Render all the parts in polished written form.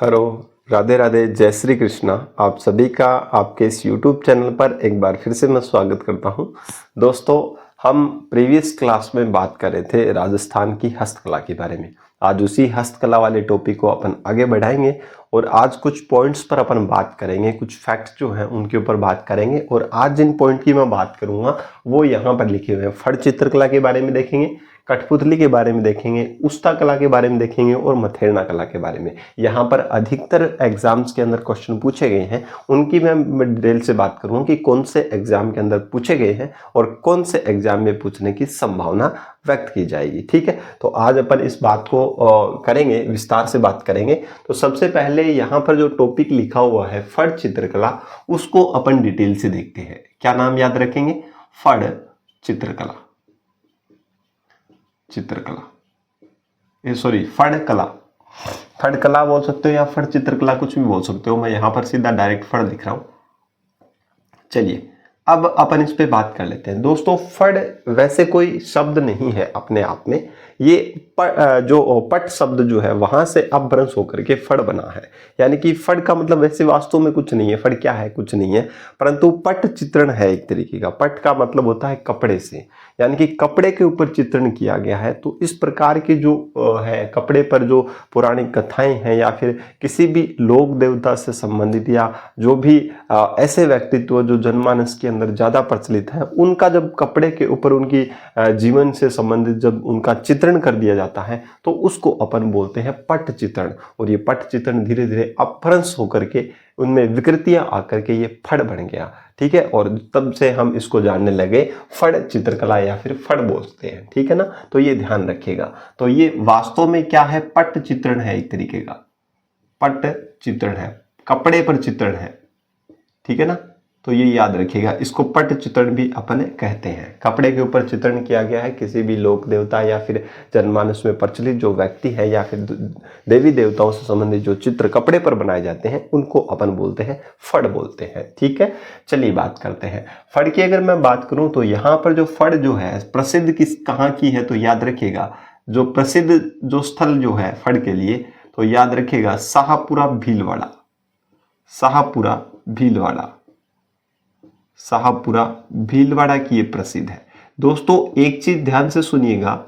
Hello, Radhe Radhe, जय श्री कृष्णा। आप सभी का आपके इस YouTube चैनल पर एक बार फिर से मैं स्वागत करता हूं। दोस्तों, हम प्रीवियस क्लास में बात कर रहे थे राजस्थान की हस्तकला के बारे में। आज उसी हस्तकला वाले टॉपिक को अपन आगे बढ़ाएंगे और आज कुछ पॉइंट्स पर अपन बात करेंगे, कुछ फैक्ट्स जो हैं उनके ऊपर बात करेंगे। और आज जिन पॉइंट की मैं बात करूंगा वो यहाँ पर लिखे हुए हैं। फड़ चित्रकला के बारे में देखेंगे, कठपुतली के बारे में देखेंगे, उस्ता कला के बारे में देखेंगे और मथेरना कला के बारे में। यहाँ पर अधिकतर एग्जाम्स के अंदर क्वेश्चन पूछे गए हैं, उनकी मैं डिटेल से बात करूँगा कि कौन से एग्जाम के अंदर पूछे गए हैं और कौन से एग्जाम में पूछने की संभावना व्यक्त की जाएगी। ठीक है, तो आज अपन इस बात को करेंगे, विस्तार से बात करेंगे। तो सबसे पहले यहाँ पर जो टॉपिक लिखा हुआ है फड़ चित्रकला, उसको अपन डिटेल से देखते हैं। क्या नाम याद रखेंगे? फड़ चित्रकला, फड़ कला। फड़ कला बोल सकते हो या फड़ चित्रकला, कुछ भी बोल सकते हो। मैं यहां पर सीधा डायरेक्ट फड़ लिख रहा हूं। चलिए, अब अपन इस पे बात कर लेते हैं। दोस्तों, फड़ वैसे कोई शब्द नहीं है अपने आप में, ये जो पट शब्द जो है वहां से अपभ्रंश होकर के फड़ बना है। यानी कि फड़ का मतलब वैसे वास्तव में कुछ नहीं है। फड़ क्या है? कुछ नहीं है, परंतु पट चित्रण है एक तरीके का। पट का मतलब होता है कपड़े से, यानी कि कपड़े के ऊपर चित्रण किया गया है। तो इस प्रकार की जो है कपड़े पर जो पौराणिक कथाएं हैं या फिर किसी भी लोक देवता से संबंधित या जो भी ऐसे व्यक्तित्व जो जनमानस के अंदर ज्यादा प्रचलित है, उनका जब कपड़े के ऊपर उनकी जीवन से संबंधित जब उनका चित्रण कर दिया जाता है तो उसको अपन बोलते हैं पट चित्रण। और ये पट चित्रण धीरे धीरे अपभ्रंश होकर के उनमें विकृतियां आकर के ये फड़ बन गया। ठीक है, और तब से हम इसको जानने लगे फड़ चित्रकला या फिर फड़ बोलते हैं। ठीक है ना, तो ये ध्यान रखिएगा। तो ये वास्तव में क्या है? पट चित्रण है एक तरीके का। पट चित्रण है, कपड़े पर चित्रण है। ठीक है ना, तो ये याद रखिएगा। इसको पट चित्रण भी अपन कहते हैं। कपड़े के ऊपर चित्रण किया गया है किसी भी लोक देवता या फिर जनमानस में प्रचलित जो व्यक्ति है या फिर देवी देवताओं से संबंधित जो चित्र कपड़े पर बनाए जाते हैं उनको अपन बोलते हैं फड़ बोलते हैं। ठीक है, चलिए बात करते हैं फड़ की। अगर मैं बात करूं तो यहाँ पर जो फड़ जो है प्रसिद्ध कहाँ की है, तो याद रखिएगा जो प्रसिद्ध जो स्थल जो है फड़ के लिए, तो याद रखिएगा शाहपुरा भीलवाड़ा। शाहपुरा भीलवाड़ा, शाहपुरा भीलवाड़ा की ये प्रसिद्ध है। दोस्तों, एक चीज ध्यान से सुनिएगा,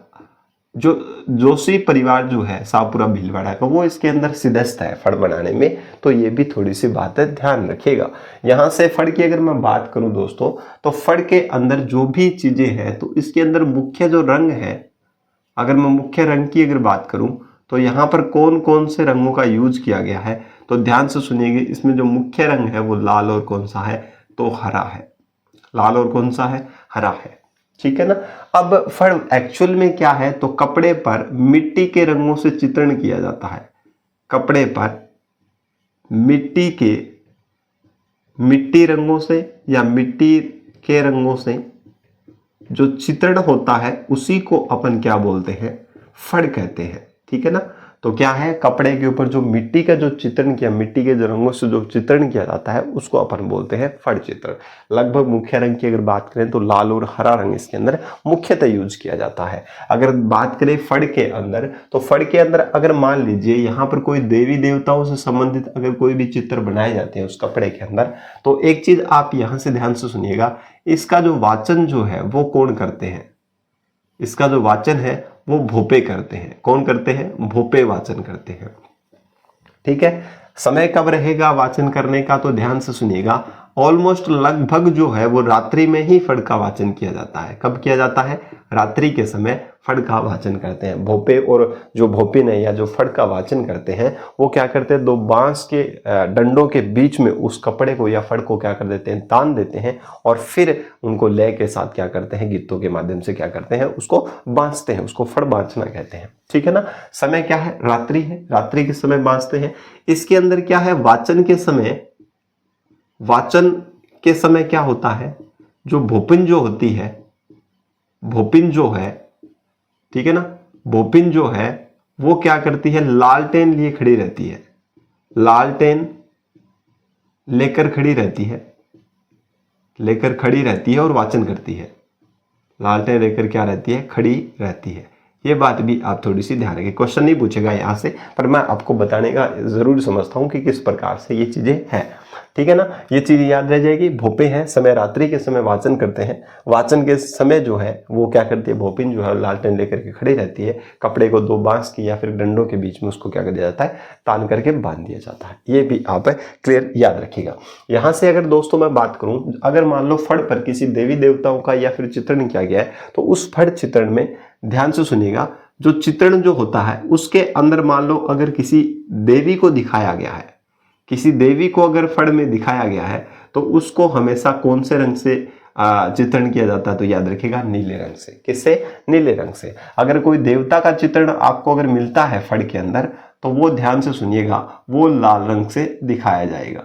जो जोशी परिवार जो है शाहपुरा भीलवाड़ा का, वो इसके अंदर सिद्धस्त है फड़ बनाने में। तो ये भी थोड़ी सी बातें ध्यान रखिएगा। यहां से फड़ की अगर मैं बात करूं दोस्तों, तो फड़ के अंदर जो भी चीजें हैं, तो इसके अंदर मुख्य जो रंग है, अगर मैं मुख्य रंग की अगर बात करूं तो यहाँ पर कौन कौन से रंगों का यूज किया गया है, तो ध्यान से सुनिएगा। इसमें जो मुख्य रंग है वो लाल और कौन सा है, तो हरा है। लाल और कौन सा है? हरा है। ठीक है ना। अब फड़ एक्चुअल में क्या है, तो कपड़े पर मिट्टी के रंगों से चित्रण किया जाता है। कपड़े पर मिट्टी रंगों से या मिट्टी के रंगों से जो चित्रण होता है उसी को अपन क्या बोलते हैं? फड़ कहते हैं। ठीक है ना, तो क्या है, कपड़े के ऊपर जो मिट्टी का जो चित्रण किया, मिट्टी के जो रंगों से जो चित्रण किया जाता है उसको अपन बोलते हैं फड़ चित्रण। लगभग मुख्य रंग की अगर बात करें तो लाल और हरा रंग इसके अंदर मुख्यतः यूज किया जाता है। अगर बात करें फड़ के अंदर, तो फड़ के अंदर अगर मान लीजिए यहाँ पर कोई देवी देवताओं से संबंधित अगर कोई भी चित्र बनाए जाते हैं उस कपड़े के अंदर, तो एक चीज आप यहाँ से ध्यान से सुनिएगा, इसका जो वाचन जो है वो कौन करते हैं? इसका जो वाचन है वो भोपे करते हैं। कौन करते हैं? भोपे वाचन करते हैं। ठीक है, समय कब रहेगा वाचन करने का, तो ध्यान से सुनिएगा। ऑलमोस्ट लगभग जो है वो रात्रि में ही फड़ का वाचन किया जाता है। कब किया जाता है? रात्रि के समय फड़ का वाचन करते हैं भोपे। और जो भोपिन है या जो फड़ का वाचन करते हैं वो क्या करते हैं, दो बांस के डंडों के बीच में उस कपड़े को या फड़ को क्या कर देते हैं, तान देते हैं और फिर उनको लय के साथ क्या करते हैं, गीतों के माध्यम से क्या करते हैं, उसको बांसते हैं। उसको फड़ बांचना कहते हैं। ठीक है ना, समय क्या है? रात्रि है। रात्रि के समय बांचते हैं। इसके अंदर क्या है, वाचन के समय क्या होता है, जो भोपिन जो होती है, भोपिन जो है, ठीक है ना, भोपिन जो है वो क्या करती है, लालटेन लिए खड़ी रहती है। लालटेन लेकर खड़ी रहती है और वाचन करती है। लालटेन लेकर क्या रहती है, खड़ी रहती है। ये बात भी आप थोड़ी सी ध्यान रखें। क्वेश्चन नहीं पूछेगा यहाँ से, पर मैं आपको बताने का जरूर समझता हूँ कि किस प्रकार से ये चीजें हैं, ठीक है ना। ये चीज याद रह जाएगी। भोपे हैं, समय रात्रि के समय वाचन करते हैं। वाचन के समय जो है वो क्या करती है, भोपिन जो है लालटेन लेकर के खड़ी रहती है। कपड़े को दो बांस की या फिर डंडों के बीच में उसको क्या कर दिया जाता है, तान करके बांध दिया जाता है। ये भी आप क्लियर याद रखिएगा। यहाँ से अगर दोस्तों मैं बात करूं, अगर मान लो फड़ पर किसी देवी देवताओं का या फिर चित्रण किया गया है, तो उस फड़ चित्रण में ध्यान से सुनिएगा, जो चित्रण जो होता है उसके अंदर मान लो अगर किसी देवी को दिखाया गया है, किसी देवी को अगर फड़ में दिखाया गया है, तो उसको हमेशा कौन से रंग से चित्रण किया जाता है, तो याद रखिएगा नीले रंग से। किससे? नीले रंग से। अगर कोई देवता का चित्रण आपको अगर मिलता है फड़ के अंदर, तो वो ध्यान से सुनिएगा, वो लाल रंग से दिखाया जाएगा,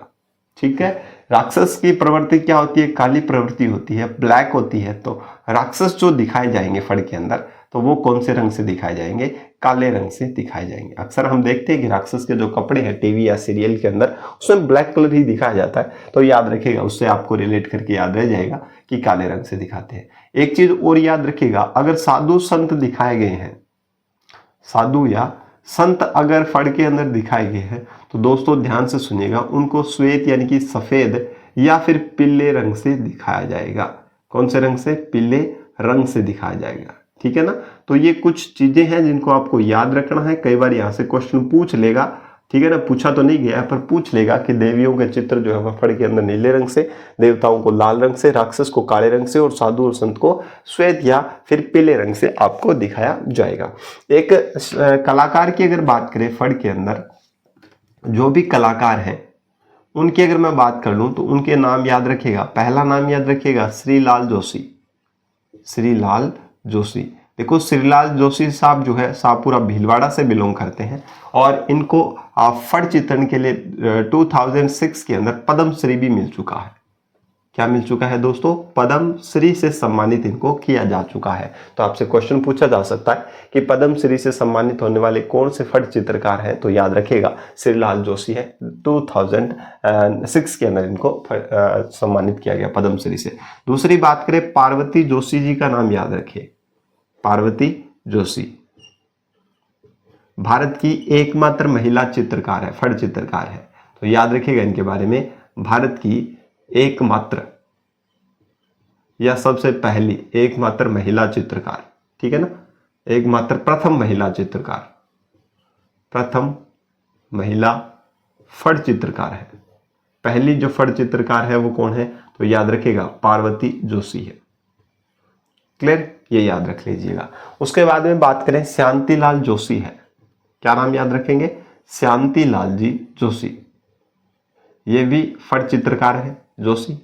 ठीक है। राक्षस की प्रवृत्ति क्या होती है, काली प्रवृत्ति होती है, ब्लैक होती है। तो राक्षस जो दिखाए जाएंगे फड़ के अंदर, तो वो कौन से रंग से दिखाए जाएंगे, काले रंग से दिखाए जाएंगे। अक्सर हम देखते हैं कि राक्षस के जो कपड़े हैं टीवी या सीरियल के अंदर, उसमें ब्लैक कलर ही दिखाया जाता है। तो याद रखिएगा, उससे आपको रिलेट करके याद रह जाएगा कि काले रंग से दिखाते हैं। एक चीज और याद रखिएगा, अगर साधु संत दिखाए गए हैं, साधु या संत अगर फड़ के अंदर दिखाए गए हैं, तो दोस्तों ध्यान से सुनिएगा, उनको श्वेत यानी कि सफेद या फिर पीले रंग से दिखाया जाएगा। कौन से रंग से? पीले रंग से दिखाया जाएगा, ठीक है ना। तो ये कुछ चीजें हैं जिनको आपको याद रखना है। कई बार यहाँ से क्वेश्चन पूछ लेगा, ठीक है ना, पूछा तो नहीं गया पर पूछ लेगा कि देवियों के चित्र जो है वह फड़ के अंदर नीले रंग से, देवताओं को लाल रंग से, राक्षस को काले रंग से और साधु और संत को श्वेत या फिर पीले रंग से आपको दिखाया जाएगा। एक कलाकार की अगर बात करें, फड़ के अंदर जो भी कलाकार हैं उनकी अगर मैं बात कर लूं, तो उनके नाम याद रखिएगा। पहला नाम याद रखिएगा, श्रीलाल जोशी। श्रीलाल जोशी, देखो श्रीलाल जोशी साहब जो है शाहपुरा भीलवाड़ा से बिलोंग करते हैं, और इनको फड़ चित्रण के लिए 2006 के अंदर पद्म श्री भी मिल चुका है। क्या मिल चुका है दोस्तों? पद्म श्री से सम्मानित इनको किया जा चुका है। तो आपसे क्वेश्चन पूछा जा सकता है कि पद्म श्री से सम्मानित होने वाले कौन से फड़ चित्रकार हैं, तो याद रखिएगा श्रीलाल जोशी है। 2006 के अंदर इनको सम्मानित किया गया पद्म श्री से। दूसरी बात करें, पार्वती जोशी जी का नाम याद रखिए। पार्वती जोशी भारत की एकमात्र महिला चित्रकार है, फड़ चित्रकार है। तो याद रखिएगा इनके बारे में, भारत की एकमात्र या सबसे पहली एकमात्र महिला चित्रकार, ठीक है ना, एकमात्र प्रथम महिला चित्रकार, प्रथम महिला फड़ चित्रकार है। पहली जो फड़ चित्रकार है वो कौन है, तो याद रखिएगा पार्वती जोशी है। क्लियर, ये याद रख लीजिएगा। उसके बाद में बात करें, शांतिलाल जोशी है। क्या नाम याद रखेंगे? शांतिलाल जी जोशी। ये भी फड़ चित्रकार है जोशी,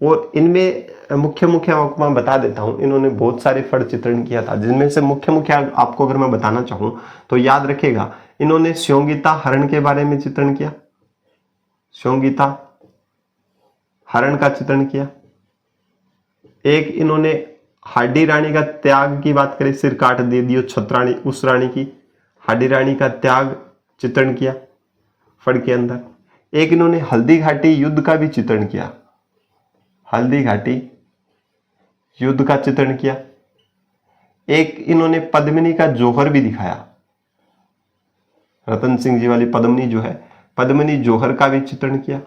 और इनमें मुख्य मुख्य आपको मैं बता देता हूं, इन्होंने बहुत सारे फड़ चित्रण किया था, जिनमें से मुख्य मुख्य आपको अगर मैं बताना चाहूं तो याद रखिएगा, इन्होंने स्योंगिता हरण के बारे में चित्रण किया, स्योंगिता हरण का चित्रण किया। एक इन्होंने हाडी रानी का त्याग की बात करें, सिर काट दे दियो छत्राणी उस रानी की, हाडी रानी का त्याग चित्रण किया फड़ के अंदर। एक इन्होंने हल्दी घाटी युद्ध का भी चित्रण किया, हल्दी घाटी युद्ध का चित्रण किया। एक इन्होंने पद्मिनी का जौहर भी दिखाया, रतन सिंह जी वाली पद्मिनी जो है, पद्मिनी जौहर का भी चित्रण किया।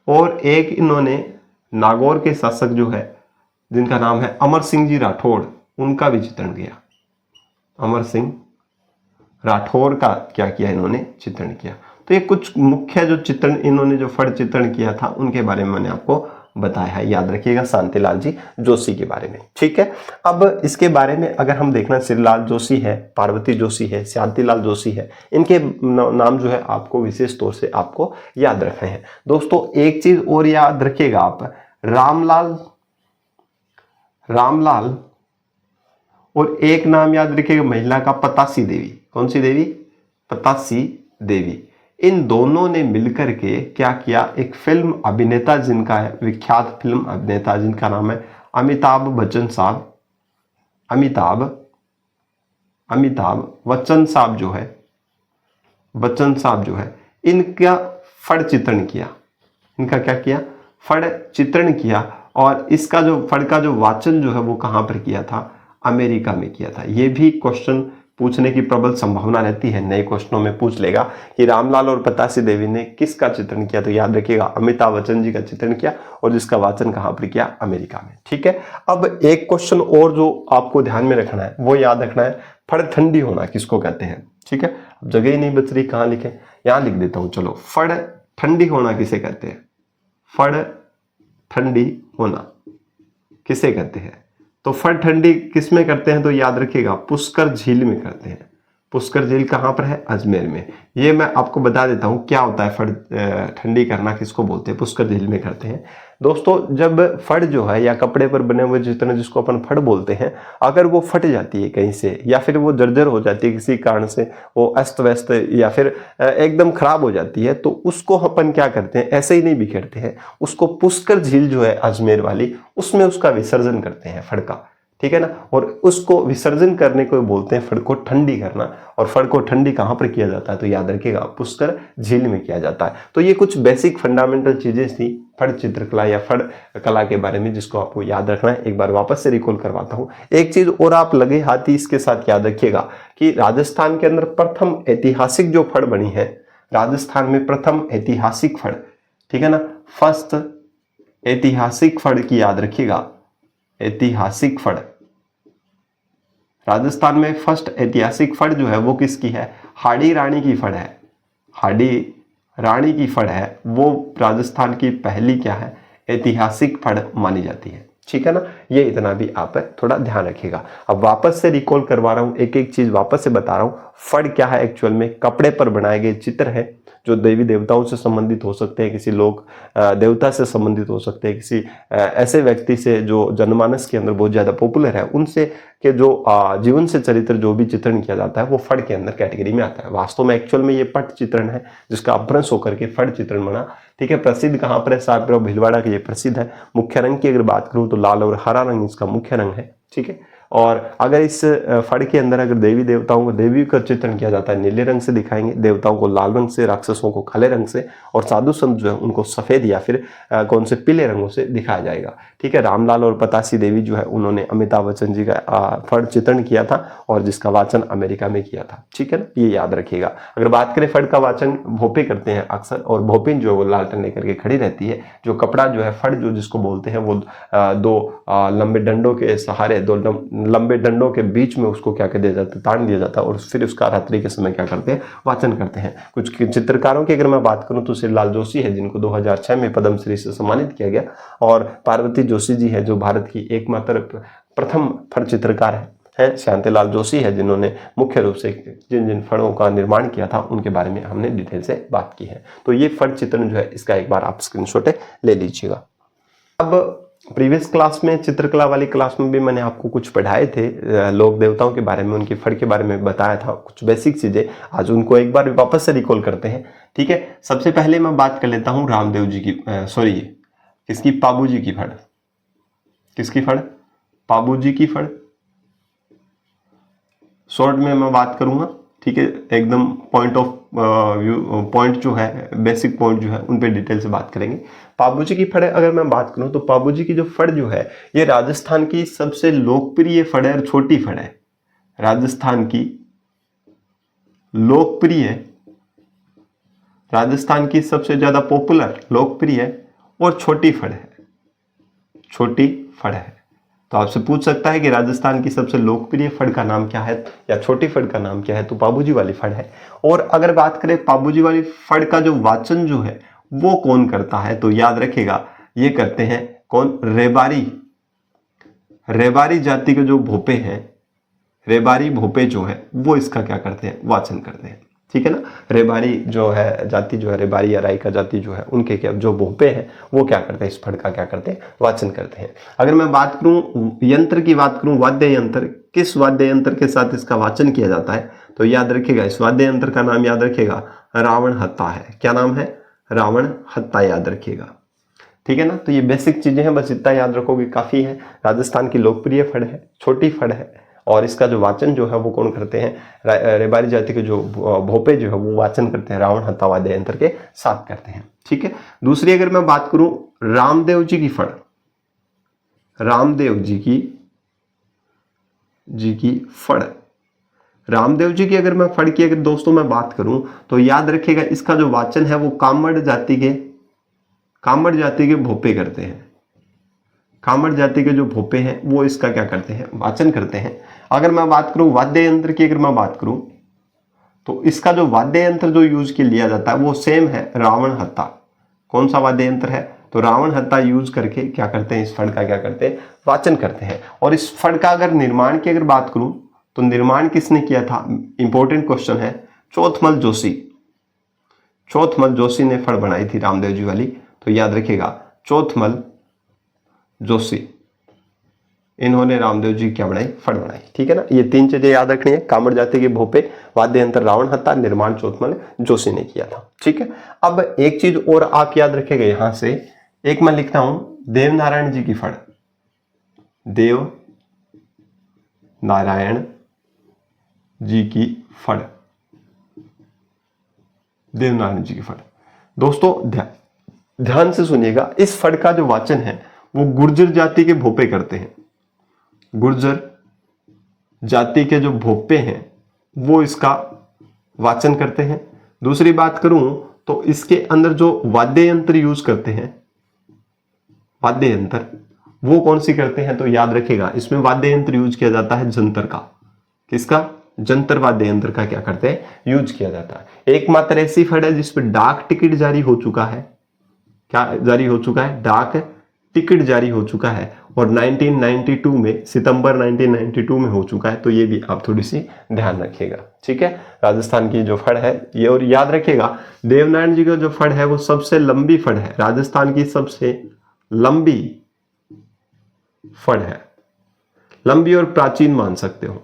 और एक इन्होंने नागौर के शासक जो है, जिनका नाम है अमर सिंह जी राठौड़, उनका भी चित्रण किया। अमर सिंह राठौड़ का क्या किया इन्होंने? चित्रण किया। तो ये कुछ मुख्य जो चित्रण इन्होंने जो फड़ चित्रण किया था उनके बारे में मैंने आपको बताया है। याद रखिएगा शांतिलाल जी जोशी के बारे में, ठीक है। अब इसके बारे में अगर हम देखना, श्रीलाल जोशी है, पार्वती जोशी है, शांतिलाल जोशी है, इनके नाम जो है आपको विशेष तौर से आपको याद रखने हैं। दोस्तों एक चीज और याद रखिएगा आप, रामलाल और एक नाम याद रखिएगा महिला का, पतासी देवी। कौन सी देवी? पतासी देवी। इन दोनों ने मिलकर के क्या किया, एक फिल्म अभिनेता जिनका है, विख्यात फिल्म अभिनेता जिनका नाम है अमिताभ बच्चन साहब, अमिताभ बच्चन साहब जो है, बच्चन साहब जो है, इनका फड़ चित्रण किया। इनका क्या किया? फड़ चित्रण किया। और इसका जो फड़ का जो वाचन जो है वो कहां पर किया था? अमेरिका में किया था। ये भी क्वेश्चन पूछने की प्रबल संभावना रहती है, नए क्वेश्चनों में पूछ लेगा कि रामलाल और पतासी देवी ने किसका चित्रण किया, तो याद रखिएगा अमिताभ बच्चन जी का चित्रण किया और जिसका वाचन कहां पर किया, अमेरिका में। ठीक है, अब एक क्वेश्चन और जो आपको ध्यान में रखना है वो याद रखना है, फड़ ठंडी होना किसको कहते हैं। ठीक है, अब जगह ही नहीं बच रही, कहां लिखे, यहां लिख देता हूं। चलो, फड़ ठंडी होना किसे कहते हैं, फड़ ठंडी होना किसे कहते हैं। तो फड़ ठंडी किस में करते हैं, तो याद रखिएगा पुष्कर झील में करते हैं। पुष्कर झील कहां पर है, अजमेर में। ये मैं आपको बता देता हूं क्या होता है फड़ ठंडी करना किसको बोलते हैं, पुष्कर झील में करते हैं। दोस्तों, जब फड़ जो है या कपड़े पर बने हुए चित्रण जिसको अपन फड़ बोलते हैं, अगर वो फट जाती है कहीं से या फिर वो जर्जर हो जाती है किसी कारण से, वो अस्त व्यस्त या फिर एकदम खराब हो जाती है, तो उसको अपन क्या करते हैं, ऐसे ही नहीं बिखेरते हैं, उसको पुष्कर झील जो है अजमेर वाली, उसमें उसका विसर्जन करते हैं फड़ का। ठीक है ना, और उसको विसर्जन करने को बोलते हैं फड़ को ठंडी करना। और फड़ को ठंडी कहां पर किया जाता है, तो याद रखिएगा पुष्कर झील में किया जाता है। तो ये कुछ बेसिक फंडामेंटल चीजें थी फड़ चित्रकला या फड़ कला के बारे में, जिसको आपको याद रखना है। एक बार वापस से रिकॉल करवाता हूं। एक चीज और आप लगे हाथी इसके साथ याद रखिएगा कि राजस्थान के अंदर प्रथम ऐतिहासिक जो फड़ बनी है, राजस्थान में प्रथम ऐतिहासिक फड़, ठीक है ना, फर्स्ट ऐतिहासिक फड़ की याद रखिएगा, ऐतिहासिक फड़। राजस्थान में फर्स्ट ऐतिहासिक फड़ जो है वो किसकी है, हाड़ी रानी की फड़ है। हाड़ी रानी की फड़ है, वो राजस्थान की पहली क्या है, ऐतिहासिक फड़ मानी जाती है। ठीक है ना, ये इतना भी आप थोड़ा ध्यान रखिएगा। अब वापस से रिकॉल करवा रहा हूं, एक एक चीज वापस से बता रहा हूं। फड़ क्या है, एक्चुअल में कपड़े पर बनाए गए चित्र है जो देवी देवताओं से संबंधित हो सकते हैं, किसी लोक देवता से संबंधित हो सकते हैं, किसी ऐसे व्यक्ति से जो जनमानस के अंदर बहुत ज्यादा पॉपुलर है, उनसे के जो जीवन से चरित्र जो भी चित्रण किया जाता है वो फड़ के अंदर कैटेगरी में आता है। वास्तव में एक्चुअल में ये पट चित्रण है जिसका अपभ्रंश होकर के फड़ चित्रण बना। ठीक है, प्रसिद्ध कहां पर है, सागरव भीलवाड़ा के ये प्रसिद्ध है। मुख्य रंग की अगर बात करूं तो लाल और हरा रंग इसका मुख्य रंग है। ठीक है, और अगर इस फड़ के अंदर अगर देवी देवताओं को, देवी का चित्रण किया जाता है नीले रंग से दिखाएंगे, देवताओं को लाल रंग से, राक्षसों को काले रंग से, और साधु संत जो है उनको सफेद या फिर कौन से पीले रंगों से दिखाया जाएगा। ठीक है, रामलाल और पतासी देवी जो है उन्होंने अमिताभ बच्चन जी का फड़ चित्रण किया था और जिसका वाचन अमेरिका में किया था। ठीक है ना, ये याद रखिएगा। अगर बात करें फड़ का वाचन भोपे करते हैं अक्सर, और भोपिन जो है वो लालटेन लेकर के खड़ी रहती है। जो कपड़ा जो है फड़ जो जिसको बोलते हैं वो दो लंबे डंडों के सहारे, दो लंबे डंडों के बीच में उसको क्या कर दिया जाता है, तान दिया जाता है, और फिर उसका रात्रि के समय क्या करते हैं, वाचन करते हैं। कुछ चित्रकारों की अगर मैं बात करूं तो श्रीलाल जोशी है जिनको 2006 में पद्मश्री से सम्मानित किया गया, और पार्वती जोशी जी है जो भारत की एकमात्र प्रथम फड़ चित्रकार है। शांतिलाल जोशी है जिन्होंने मुख्य रूप से जिन जिन फड़ों का निर्माण किया था उनके बारे में हमने डिटेल से बात की है। तो ये फड़ चित्रण जो है इसका एक बार आप स्क्रीनशॉट ले लीजिएगा। अब प्रीवियस क्लास में, चित्रकला वाली क्लास में भी मैंने आपको कुछ पढ़ाए थे लोक देवताओं के बारे में, उनकी फड़ के बारे में बताया था कुछ बेसिक चीजें। आज उनको एक बार वापस से रिकॉल करते हैं। ठीक है, सबसे पहले मैं बात कर लेता हूं रामदेव जी की, सॉरी किसकी, पाबू जी की फड़। किसकी फड़, पाबू जी की फड़। शॉर्ट में मैं बात करूंगा। ठीक है, एकदम पॉइंट ऑफ व्यू, पॉइंट जो है, बेसिक पॉइंट जो है उन पे डिटेल से बात करेंगे। पाबू जी की फड़ अगर मैं बात करूं तो पाबू जी की जो फड़ जो है ये राजस्थान की सबसे लोकप्रिय फड़ है और छोटी फड़ है। राजस्थान की लोकप्रिय, राजस्थान की सबसे ज्यादा पॉपुलर, लोकप्रिय और छोटी फड़ है। छोटी फड़ है। तो आपसे पूछ सकता है कि राजस्थान की सबसे लोकप्रिय फड़ का नाम क्या है या छोटी फड़ का नाम क्या है, तो पाबूजी वाली फड़ है। और अगर बात करें पाबूजी वाली फड़ का जो वाचन जो है वो कौन करता है, तो याद रखिएगा ये करते हैं कौन, रेबारी। रेबारी जाति के जो भोपे हैं, रेबारी भोपे जो है वो इसका क्या करते हैं, वाचन करते हैं। ठीक है ना, रेबारी जो है जाति जो है, रेबारी या रायका जाति जो है उनके क्या जो भोपे हैं वो क्या करते हैं, इस फड़ का क्या करते हैं, वाचन करते हैं। अगर मैं बात करूं यंत्र की बात करूं, वाद्य यंत्र, किस वाद्य यंत्र के साथ इसका वाचन किया जाता है, तो याद रखिएगा इस वाद्य यंत्र का नाम याद रखिएगा रावण हत्ता है। क्या नाम है, रावण हत्ता, याद रखिएगा। ठीक है ना, तो ये बेसिक चीजें हैं, बस इतना याद रखोगे काफी है। राजस्थान की लोकप्रिय फड़ है, छोटी फड़ है, और इसका जो वाचन जो है वो कौन करते हैं, रेबारी जाति के जो भोपे जो है वो वाचन करते हैं, रावण हत्ता वाद्य यंत्र के साथ करते हैं। ठीक है, दूसरी अगर मैं बात करूं रामदेव जी की फड़, रामदेव जी की जी की फड़। रामदेव जी की अगर मैं फड़ की अगर दोस्तों मैं बात करूं तो याद रखिएगा इसका जो वाचन है वो कामड़ जाति के भोपे करते हैं। कामड़ जाति के जो भोपे हैं वो इसका क्या करते हैं, वाचन करते हैं। अगर मैं बात करूं वाद्य यंत्र की, अगर मैं बात करूं तो इसका जो वाद्य यंत्र जो यूज के लिया जाता है वो सेम है रावण हत्ता। कौन सा वाद्य यंत्र है, तो रावण हत्ता यूज करके क्या करते हैं, इस फड़ का क्या करते हैं, वाचन करते हैं। और इस फड़ का अगर निर्माण की अगर बात करूं तो निर्माण किसने किया था, इंपॉर्टेंट क्वेश्चन है, चौथमल जोशी। चौथमल जोशी ने फड़ बनाई थी रामदेव जी वाली, तो याद रखिएगा चौथमल जोशी, इन्होंने रामदेव जी क्या बनाई, फड़ बनाई। ठीक है ना, ये 3 चीजें याद रखनी है, कामड़ जाति के भोपे, वाद्य यंत्र रावण हत्ता, निर्माण चौथमल जोशी ने किया था। ठीक है, अब एक चीज और आप याद रखिएगा यहां से, एक मैं लिखता हूं देव नारायण जी की फड़, देव नारायण जी की फड़, देव नारायण जी की फड़। दोस्तों ध्यान से सुनिएगा, इस फड़ का जो वाचन है वो गुर्जर जाति के भोपे करते हैं। गुर्जर जाति के जो भोपे हैं वो इसका वाचन करते हैं। दूसरी बात करूं तो इसके अंदर जो वाद्य यंत्र यूज करते हैं, वाद्य यंत्र वो कौन सी करते हैं, तो याद रखिएगा इसमें वाद्य यंत्र यूज किया जाता है जंतर का। किसका, जंतर वाद्य यंत्र का क्या करते हैं, यूज किया जाता है। एकमात्र ऐसी फड़ है जिसपे डाक टिकट जारी हो चुका है। क्या जारी हो चुका है, डाक टिकट जारी हो चुका है, और 1992 में, सितंबर 1992 में हो चुका है। तो ये भी आप थोड़ी सी ध्यान रखिएगा। ठीक है, राजस्थान की जो फड़ है ये, और याद रखिएगा देवनारायण जी का जो फड़ है वो सबसे लंबी फड़ है, राजस्थान की सबसे लंबी फड़ है। लंबी और प्राचीन मान सकते हो,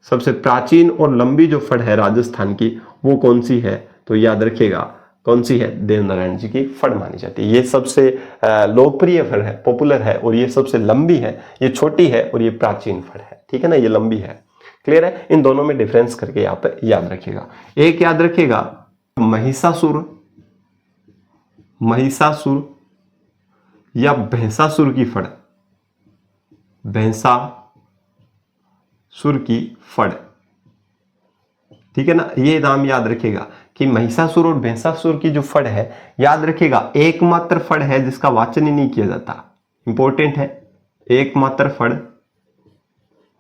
सबसे प्राचीन और लंबी जो फड़ है राजस्थान की वो कौन सी है, तो याद रखिएगा कौन सी है, देवनारायण जी की फड़ मानी जाती है। ये सबसे लोकप्रिय फड़ है, पॉपुलर है, और ये सबसे लंबी है। ये छोटी है और ये प्राचीन फड़ है। ठीक है ना, ये लंबी है। क्लियर है, इन दोनों में डिफरेंस करके यहाँ पे याद रखिएगा। एक याद रखिएगा महिषासुर, महिषासुर या भैंसासुर की फड़, भैंसासुर की फड़। ठीक है ना, ये नाम याद रखिएगा कि महिषासुर और भैंसासुर की जो फड़ है, याद रखिएगा एकमात्र फड़ है जिसका वाचन ही नहीं किया जाता। इंपॉर्टेंट है, एकमात्र फड़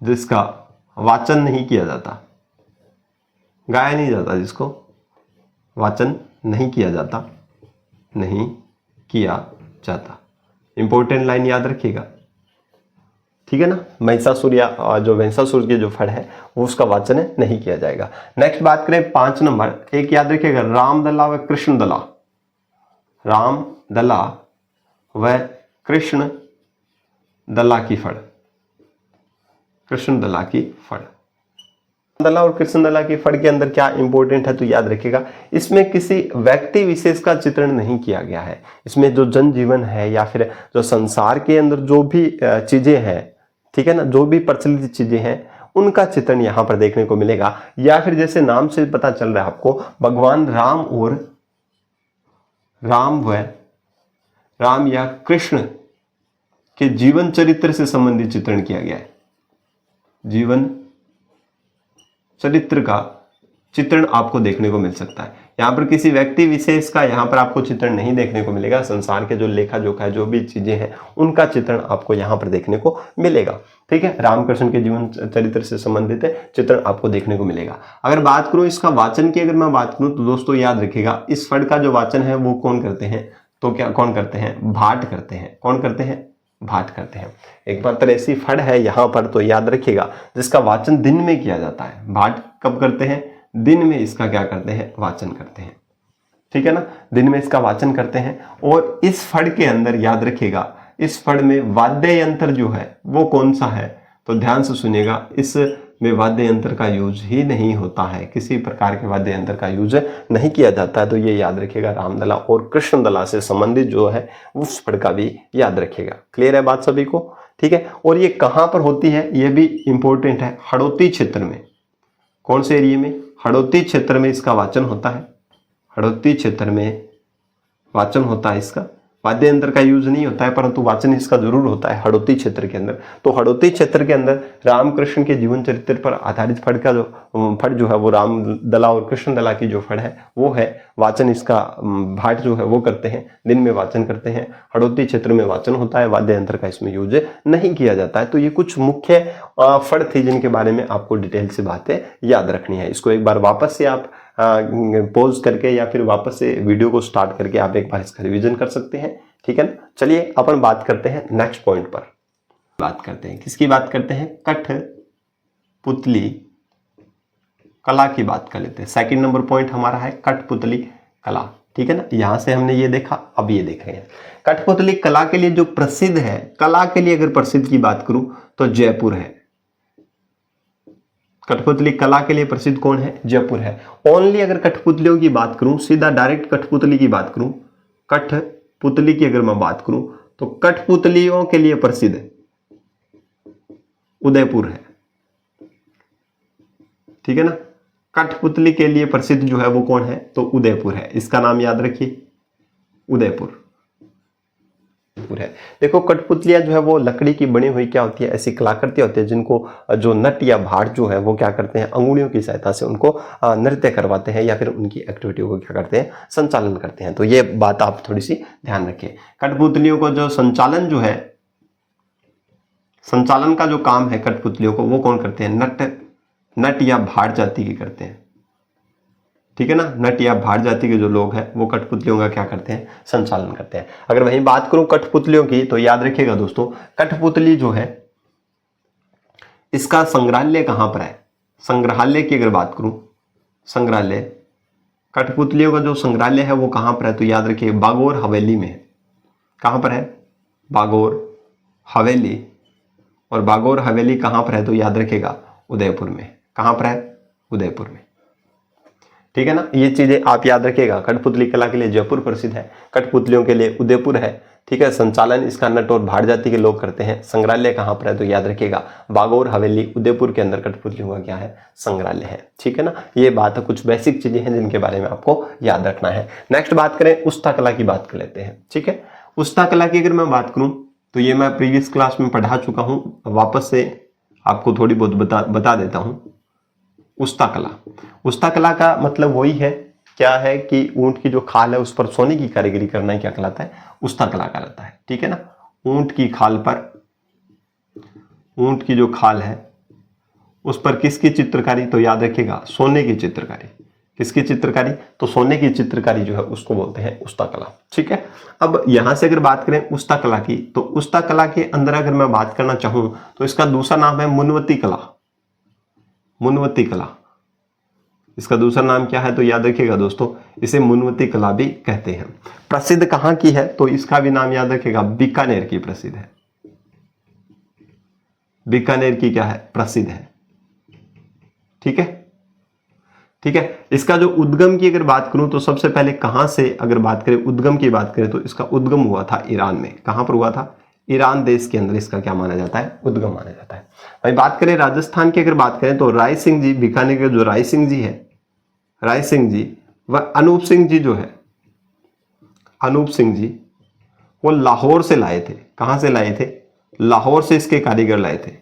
जिसका वाचन नहीं किया जाता, गाया नहीं जाता, जिसको वाचन नहीं किया जाता, नहीं किया जाता। इंपॉर्टेंट लाइन याद रखिएगा। ठीक है ना, महिषासुर या जो भैंसासुर की जो फड़ है वो उसका वाचन नहीं किया जाएगा। नेक्स्ट बात करें 5 नंबर, एक याद रखिएगा रामदला व कृष्णदला, रामदला व कृष्णदला की फड़, कृष्णदला की फड़। दला और कृष्णदला की फड़ के अंदर क्या इंपॉर्टेंट है, तो याद रखिएगा इसमें किसी व्यक्ति विशेष का चित्रण नहीं किया गया है। इसमें जो जनजीवन है या फिर जो संसार के अंदर जो भी चीजें हैं, ठीक है ना, जो भी प्रचलित चीजें हैं उनका चित्रण यहां पर देखने को मिलेगा। या फिर जैसे नाम से पता चल रहा है आपको, भगवान राम या कृष्ण के जीवन चरित्र से संबंधित चित्रण किया गया है। जीवन चरित्र का चित्रण आपको देखने को मिल सकता है। यहाँ पर किसी व्यक्ति विशेष का यहाँ पर आपको चित्रण नहीं देखने को मिलेगा। संसार के जो लेखा जोखा जो भी चीजें हैं उनका चित्रण आपको यहाँ पर देखने को मिलेगा। ठीक है, रामकृष्ण के जीवन चरित्र से संबंधित चित्रण आपको देखने को मिलेगा। अगर बात करूं इसका वाचन की, अगर मैं बात करूं तो दोस्तों याद रखिएगा इस फड़ का जो वाचन है वो कौन करते हैं, तो क्या कौन करते हैं, भाट करते हैं। कौन करते हैं, भाट करते हैं। एक मात्र ऐसी फड़ है यहाँ पर, तो याद रखिएगा जिसका वाचन दिन में किया जाता है। भाट कब करते हैं, दिन में इसका क्या करते हैं, वाचन करते हैं। ठीक है ना, दिन में इसका वाचन करते हैं। और इस फड़ के अंदर याद रखिएगा इस फड़ में वाद्य यंत्र जो है वो कौन सा है, तो ध्यान से सुनिएगा, इसमें वाद्य यंत्र का यूज ही नहीं होता है, किसी प्रकार के वाद्य यंत्र का यूज नहीं किया जाता है। तो ये याद रखिएगा रामदला और कृष्णदला से संबंधित जो है उस फड़ का भी याद रखिएगा। क्लियर है बात सभी को, ठीक है। और ये कहां पर होती है ये भी इंपॉर्टेंट है, हड़ौती क्षेत्र में। कौन से एरिया में, हड़ौती क्षेत्र में इसका वाचन होता है। हड़ौती क्षेत्र में वाचन होता है इसका। वाद्य यंत्र का यूज नहीं होता है, परंतु वाचन इसका जरूर होता है हड़ौती क्षेत्र के अंदर। तो हड़ौती क्षेत्र के अंदर रामकृष्ण के जीवन चरित्र पर आधारित फड़ का जो फड़ जो है वो रामदला और कृष्णदला की जो फड़ है वो है। वाचन इसका भाट जो है वो करते हैं, दिन में वाचन करते हैं। हड़ौती क्षेत्र में वाचन होता है, वाद्य यंत्र का इसमें यूज नहीं किया जाता है। तो ये कुछ मुख्य फड़ थी जिनके बारे में आपको डिटेल से बातें याद रखनी है। इसको एक बार वापस से आप पॉज करके या फिर वापस से वीडियो को स्टार्ट करके आप एक बार इसका रिवीजन कर सकते हैं, ठीक है ना। चलिए अपन बात करते हैं नेक्स्ट पॉइंट पर। बात करते हैं किसकी बात करते हैं, कठपुतली कला की बात कर लेते हैं। सेकंड नंबर पॉइंट हमारा है कठपुतली कला, ठीक है ना। यहां से हमने ये देखा, अब ये देख रहे हैं कठपुतली कला के लिए जो प्रसिद्ध है, कला के लिए अगर प्रसिद्ध की बात करूं तो जयपुर है। कठपुतली कला के लिए प्रसिद्ध कौन है, जयपुर है। ओनली अगर कठपुतलियों की बात करूं, सीधा डायरेक्ट कठपुतली की बात करूं, कठपुतली की अगर मैं बात करूं तो कठपुतलियों के लिए प्रसिद्ध उदयपुर है, ठीक है ना। कठपुतली के लिए प्रसिद्ध जो है वो कौन है, तो उदयपुर है। इसका नाम याद रखिए, उदयपुर है। देखो कठपुतलियां जो है वो लकड़ी की बनी हुई क्या होती है, ऐसी कलाकृतियां होती है जिनको जो नट या भाट जो है वो क्या करते हैं, अंगुलियों की सहायता से उनको नृत्य करवाते हैं या फिर उनकी एक्टिविटियों को क्या करते हैं, संचालन करते हैं। तो ये बात आप थोड़ी सी ध्यान रखिए। कठपुतलियों को जो संचालन जो है, संचालन का जो काम है कठपुतलियों को वो कौन करते हैं, नट या भाट जाति के करते हैं, ठीक है ना। नट या भाट जाति के जो लोग हैं वो कठपुतलियों का क्या करते हैं, संचालन करते हैं। अगर वहीं बात करूं कठपुतलियों की तो याद रखिएगा दोस्तों, कठपुतली जो है इसका संग्रहालय कहां पर है। संग्रहालय की अगर बात करूं, संग्रहालय कठपुतलियों का जो संग्रहालय है वो कहां पर है, तो याद रखिए बागोर हवेली में है। कहां पर है, बागोर हवेली। और बागोर हवेली कहां पर है, तो याद रखिएगा उदयपुर में। कहां पर है, उदयपुर में, ठीक है ना। ये चीजें आप याद रखिएगा। कठपुतली कला के लिए जयपुर प्रसिद्ध है, कठपुतलियों के लिए उदयपुर है, ठीक है। संचालन इसका नट और भाट जाति के लोग करते हैं। संग्रहालय कहां पर है, तो याद रखिएगा बागोर हवेली उदयपुर के अंदर कठपुतलियों का क्या है, संग्रहालय है, ठीक है ना। ये बात है, कुछ बेसिक चीजें हैं जिनके बारे में आपको याद रखना है। नेक्स्ट बात करें उस्ता कला की बात कर लेते हैं, ठीक है। उस्ता कला की अगर मैं बात करूं तो ये मैं प्रीवियस क्लास में पढ़ा चुका हूं, वापस से आपको थोड़ी बहुत बता देता हूं। उस्ता कला, उस्ता कला का मतलब वही है, क्या है कि ऊंट की जो खाल है उस पर सोने की कारीगरी करना क्या कहलाता है, उस्ता कला कहलाता है, ठीक है ना। ऊंट की खाल पर, ऊंट की जो खाल है उस पर किसकी चित्रकारी, तो याद रखिएगा सोने की चित्रकारी। किसकी चित्रकारी, तो सोने की चित्रकारी जो है उसको बोलते हैं उस्ता कला, ठीक है। अब यहां से अगर बात करें उस्ता कला की, तो उस्ता कला के अंदर अगर मैं बात करना चाहूं तो इसका दूसरा नाम है मुनवती कला। मुनवती कला, इसका दूसरा नाम क्या है, तो याद रखिएगा दोस्तों इसे मुनवती कला भी कहते हैं। प्रसिद्ध कहां की है, तो इसका भी नाम याद रखिएगा, बीकानेर की प्रसिद्ध है। बीकानेर की क्या है, प्रसिद्ध है, ठीक है, ठीक है। इसका जो उद्गम की अगर बात करूं तो सबसे पहले कहां से अगर बात करें, उद्गम की बात करें तो इसका उद्गम हुआ था ईरान में। कहां पर हुआ था, ईरान देश के अंदर इसका क्या माना जाता है, उद्गम माना जाता है। भाई बात करें राजस्थान की अगर बात करें तो राय सिंह जी, बीकानेर के जो राय सिंह जी है, राय सिंह जी व अनूप सिंह जी जो है, अनूप सिंह जी वो लाहौर से लाए थे। कहां से लाए थे, लाहौर से इसके कारीगर लाए थे।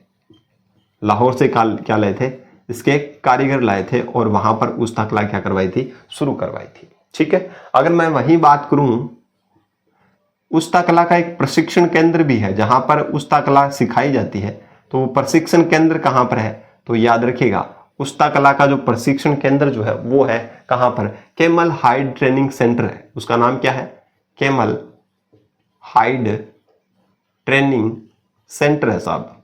लाहौर से क्या लाए थे, इसके कारीगर लाए थे और वहां पर उस्ता कला क्या करवाई थी, शुरू करवाई थी, ठीक है। अगर मैं वहीं बात करूं, उस्ता कला का एक प्रशिक्षण केंद्र भी है जहां पर उस्ता कला सिखाई जाती है। तो वो प्रशिक्षण केंद्र कहां पर है, तो याद रखिएगा उस्ता कला का जो प्रशिक्षण केंद्र जो है वो है कहां पर, केमल हाइड ट्रेनिंग सेंटर है। उसका नाम क्या है, केमल हाइड ट्रेनिंग सेंटर है साहब,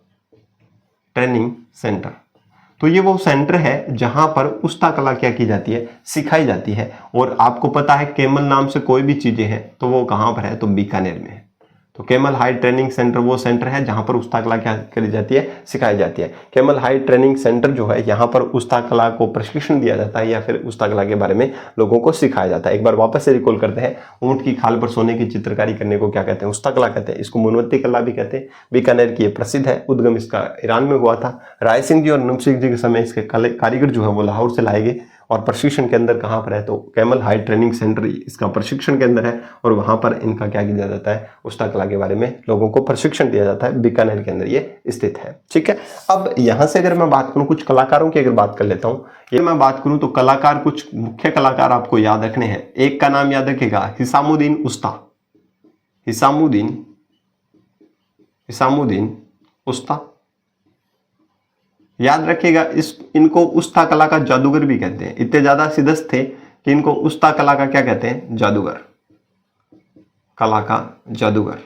ट्रेनिंग सेंटर। तो ये वो सेंटर है जहां पर उस्ता कला क्या की जाती है, सिखाई जाती है। और आपको पता है केमल नाम से कोई भी चीजें हैं तो वो कहां पर है, तो बीकानेर में है। तो केमल हाइड ट्रेनिंग सेंटर वो सेंटर है जहां पर उस्ता कला क्या करी जाती है, सिखाई जाती है। केमल हाइड ट्रेनिंग सेंटर जो है यहाँ पर उस्ता कला को प्रशिक्षण दिया जाता है या फिर उस्ता कला के बारे में लोगों को सिखाया जाता है। एक बार वापस से रिकॉल करते हैं, ऊंट की खाल पर सोने की चित्रकारी करने को क्या कहते हैं, उस्ता कला कहते हैं। इसको मुनवती कला भी कहते हैं। बीकानेर की ये प्रसिद्ध है, उद्गम इसका ईरान में हुआ था। राय सिंह जी और अनूप सिंह जी के समय इसके कारीगर जो है वो लाहौर से लाए गए और प्रशिक्षण केंद्र कहाँ पर है, तो कैमल हाइट ट्रेनिंग सेंटर इसका प्रशिक्षण केंद्र है और वहां पर इनका क्या किया जाता है, उस्ता कला के बारे में लोगों को प्रशिक्षण दिया जाता है। बीकानेर के अंदर ये स्थित है। ठीक है, अब यहां से अगर मैं बात करूं कुछ कलाकारों की अगर बात कर लेता हूं, ये मैं बात करूं तो कलाकार, कुछ मुख्य कलाकार आपको याद रखने हैं। एक का नाम याद रखेगा, हिसामुद्दीन उस्ता, हिसामुद्दीन उस्ता याद रखिएगा। इनको उस्ता कला का जादूगर भी कहते हैं। इतने ज्यादा सिद्धस्त थे कि इनको उस्ता कला का क्या कहते हैं, जादूगर, कला का जादूगर।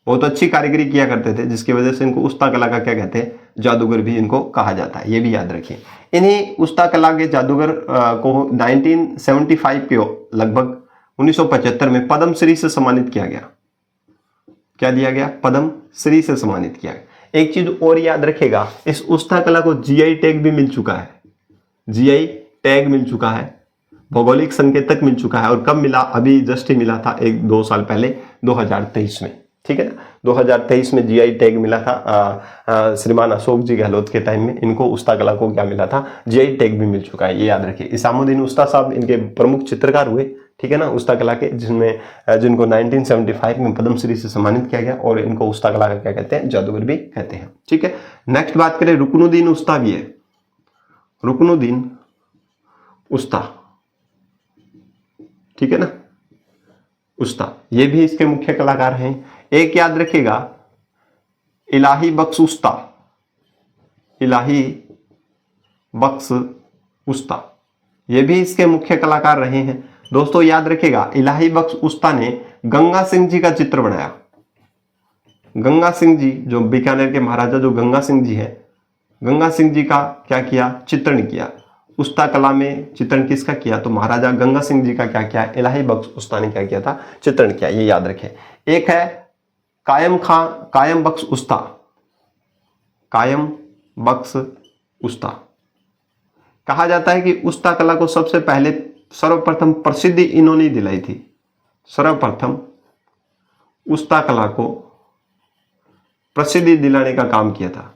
बहुत अच्छी कारीगरी किया करते थे जिसकी वजह से इनको उस्ता कला का क्या कहते हैं, जादूगर भी इनको कहा जाता है। ये भी याद रखिए। इन्हीं उस्ता कला के जादूगर को 1975 के लगभग 1975 में पद्मश्री से सम्मानित किया गया। क्या दिया गया, पद्मश्री से सम्मानित किया गया। एक चीज और याद रखेगा, इस उस्ता कला को जीआई टैग भी मिल चुका है, जीआई टैग मिल चुका है, भौगोलिक संकेतक मिल चुका है। और कब मिला, अभी जस्ट ही मिला था 1-2 साल पहले, 2023 में। ठीक है ना, 2023 में जीआई टैग मिला था। श्रीमान अशोक जी गहलोत के टाइम में इनको उस्ता कला को क्या मिला था, जीआई टैग भी मिल चुका है, ये याद रखिए। इसामुद्दीन उस्ता साहब इनके प्रमुख चित्रकार हुए, ठीक है ना, उस्ता कला के, जिनको 1975 में पद्मश्री से सम्मानित किया गया और इनको उस्ता कला का क्या कहते हैं, जादूगर भी कहते हैं। ठीक है, नेक्स्ट बात करें, रुकनुद्दीन उस्ता भी है, रुकनुद्दीन उस्ता, ठीक है ना, उस्ता, ये भी इसके मुख्य कलाकार हैं। एक याद रखिएगा, इलाही बख्श उस्ता, इलाही बख्श उस्ता, ये भी इसके मुख्य कलाकार रहे हैं। दोस्तों याद रखिएगा, इलाही बख्श उस्ता ने गंगा सिंह जी का चित्र बनाया। गंगा सिंह जी जो बीकानेर के महाराजा जो गंगा सिंह जी हैं, गंगा सिंह जी का क्या किया, चित्रण किया। उस्ता कला में चित्रण किसका किया, तो महाराजा गंगा सिंह जी का क्या किया, इलाही बख्श उस्ता ने क्या किया था, चित्रण किया। ये याद रखें। एक है कायम बख्श उस्ता, कायम बख्श उस्ता। कहा जाता है कि उस्ता कला को सबसे पहले सर्वप्रथम प्रसिद्धि इन्होंने दिलाई थी। सर्वप्रथम उस्ता कला को प्रसिद्धि दिलाने का काम किया था।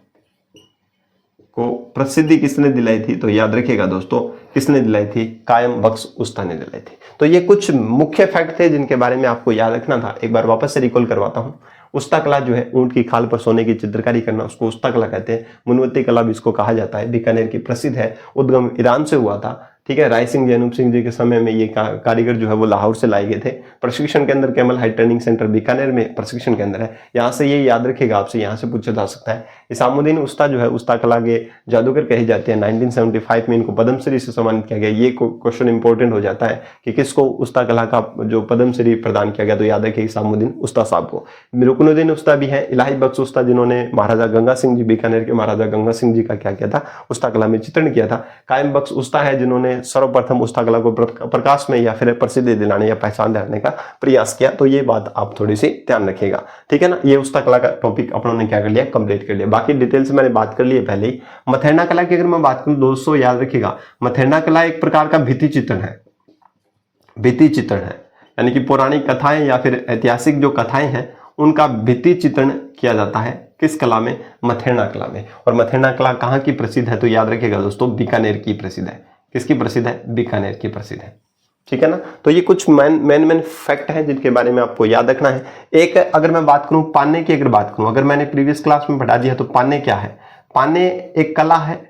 को प्रसिद्धि किसने दिलाई थी, तो याद रखिएगा दोस्तों, किसने दिलाई थी, कायम बख्श उस्ता ने दिलाई थी। तो ये कुछ मुख्य फैक्ट थे जिनके बारे में आपको याद रखना था। एक बार वापस से रिकॉल करवाता हूं। उस्ता कला जो है, ऊंट की खाल पर सोने की चित्रकारी करना, उसको उस्ता कला कहते हैं। मुनवत्ती कला भी इसको कहा जाता है। बीकानेर की प्रसिद्ध है, उद्गम ईरान से हुआ था। ठीक है, राय सिंह जी, अनूप सिंह जी के समय में ये कारीगर जो है वो लाहौर से लाए गए थे। प्रशिक्षण केंद्र camel height training centre Bikaner में प्रशिक्षण केंद्र है। यहाँ से ये याद रखिएगा, आपसे यहाँ से पूछा जा सकता है। इसामुद्दीन उस्ता जो है उस्ता कला के जादूगर कहे जाते हैं। 1975 में इनको पद्मश्री से सम्मानित किया गया। ये क्वेश्चन इंपॉर्टेंट हो जाता है कि किसको उस्ता कला का जो पद्मश्री प्रदान किया गया, तो याद रखिए इसामुद्दीन उस्ता साहब को। रुकनुद्दीन उस्ता भी है, इलाही बख्श उस्ता जिन्होंने महाराजा गंगा सिंह जी, बीकानेर के महाराजा गंगा सिंह जी का क्या किया था, उस्ता कला में चित्रण किया था। कायम बख्श उस्ता है जिन्होंने सर्वप्रथम उस्ता कला को प्रकाश में या फिर प्रसिद्धि दिलाने या पहचान दिलाने का प्रयास किया। तो ये बात आप थोड़ी सी ध्यान रखिएगा। ठीक है ना, ये उस्ता कला का टॉपिक अपनों ने क्या कर लिया, कंप्लीट कर लिया। बाकी डिटेल्स मैंने बात कर ली है पहले ही। मथेरना कला की अगर मैं बात करूं दोस्तों, याद रखिएगा, मथेरना कला एक प्रकार का भित्ति चित्रण है। भित्ति चित्रण है यानी कि पौराणिक कथाएं या फिर ऐतिहासिक जो कथाएं हैं उनका भित्ति चित्रण किया जाता है। किस कला में, मथेरना कला में। और मथेरना कला कहाँ की प्रसिद्ध है, तो याद रखिएगा दोस्तों, बीकानेर की प्रसिद्ध है। किसकी प्रसिद्ध है, बीकानेर की प्रसिद्ध है। ठीक है ना, तो ये कुछ मेन फैक्ट है जिनके बारे में आपको याद रखना है। एक अगर मैं बात करूं पाने की, अगर बात करूं, अगर मैंने प्रीवियस क्लास में पढ़ा दिया, तो पाने क्या है, पाने एक कला है।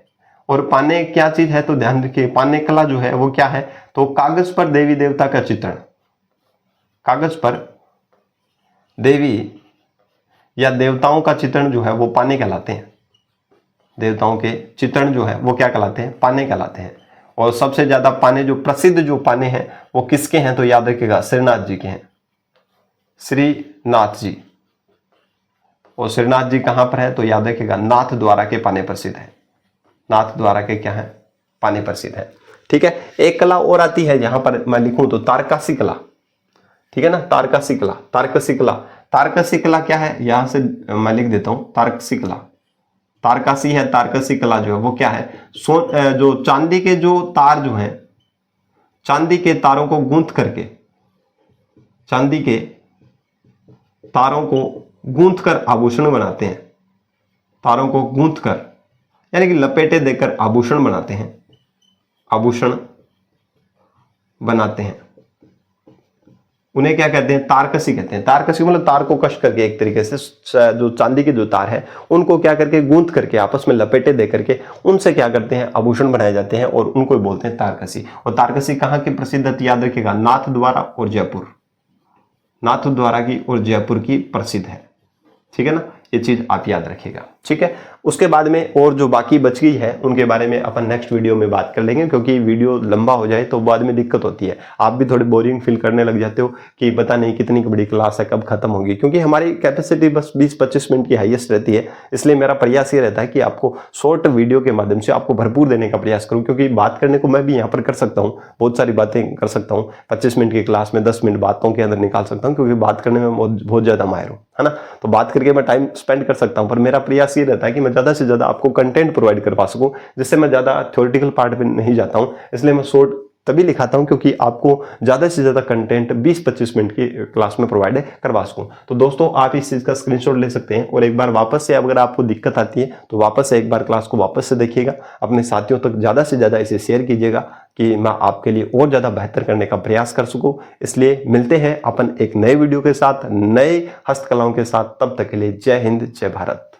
और पाने क्या चीज है, तो ध्यान रखिए, पाने कला जो है वो क्या है, तो कागज पर देवी देवता का चित्रण, कागज पर देवी या देवताओं का चित्रण जो है वो पाने कहलाते हैं। देवताओं के चित्रण जो है वो क्या कहलाते हैं, पाने कहलाते हैं। और सबसे ज्यादा पाने जो प्रसिद्ध जो पाने हैं वो किसके हैं, तो याद रखिएगा, श्रीनाथ जी के हैं। श्रीनाथ जी। और श्रीनाथ जी कहां पर है, तो याद रखिएगा, नाथ द्वारा के पाने प्रसिद्ध है। नाथ द्वारा के क्या है, पाने प्रसिद्ध है। ठीक है, एक कला और आती है जहां पर मैं लिखूं तो तारकसी कला। ठीक है ना, तारकसी कला, तारकसी कला। तारकसी कला क्या है, यहां से मैं लिख देता हूं, तारकसी कला, तारकसी है। तारकसी कला जो है वो क्या है, जो चांदी के जो तार जो हैं, चांदी के तारों को गूंथ करके, चांदी के तारों को गूंथ कर आभूषण बनाते हैं। तारों को गूंथ कर यानी कि लपेटे देकर आभूषण बनाते हैं। आभूषण बनाते हैं उन्हें क्या कहते हैं, तारकसी कहते हैं। तारकसी मतलब तार को कश करके, एक तरीके से जो चांदी की जो तार है उनको क्या करके गूंथ करके आपस में लपेटे दे करके उनसे क्या करते हैं, आभूषण बनाए जाते हैं और उनको बोलते हैं तारकसी। और तारकसी कहाँ की प्रसिद्ध है, याद रखिएगा, नाथ द्वारा और जयपुर, नाथ द्वारा की और जयपुर की प्रसिद्ध है। ठीक है ना, ये चीज आप याद रखिएगा। ठीक है, उसके बाद में और जो बाकी बच गई है उनके बारे में अपन नेक्स्ट वीडियो में बात कर लेंगे, क्योंकि वीडियो लंबा हो जाए तो बाद में दिक्कत होती है, आप भी थोड़े बोरिंग फील करने लग जाते हो कि पता नहीं कितनी बड़ी क्लास है, कब खत्म होगी, क्योंकि हमारी कैपेसिटी बस 20-25 मिनट की हाईएस्ट रहती है। इसलिए मेरा प्रयास ये रहता है कि आपको शॉर्ट वीडियो के माध्यम से आपको भरपूर देने का प्रयास करूं, क्योंकि बात करने को मैं भी यहाँ पर कर सकता हूँ, बहुत सारी बातें कर सकता हूँ। 25 मिनट की क्लास में 10 मिनट बातों के अंदर निकाल सकता हूँ, क्योंकि बात करने में बहुत ज्यादा माहिर हूँ, है ना। तो बात करके मैं टाइम स्पेंड कर सकता हूं, पर मेरा प्रयास ये रहता है कि मैं ज्यादा से ज्यादा आपको कंटेंट प्रोवाइड कर पा सकूं, जिससे मैं ज्यादा थ्योरेटिकल पार्ट में नहीं जाता हूं। इसलिए मैं शॉर्ट तभी लिखाता हूं क्योंकि आपको ज्यादा से ज्यादा कंटेंट 20-25 मिनट की क्लास में प्रोवाइड करवा सकूं। तो दोस्तों आप इस चीज का स्क्रीनशॉट ले सकते हैं और एक बार वापस से अगर आपको दिक्कत आती है तो वापस से एक बार क्लास को वापस से देखिएगा, अपने साथियों तक ज्यादा से ज्यादा इसे शेयर कीजिएगा कि मैं आपके लिए और ज्यादा बेहतर करने का प्रयास कर सकूं। इसलिए मिलते हैं अपन एक नए वीडियो के साथ, नए हस्तकलाओं के साथ। तब तक के लिए जय हिंद, जय भारत।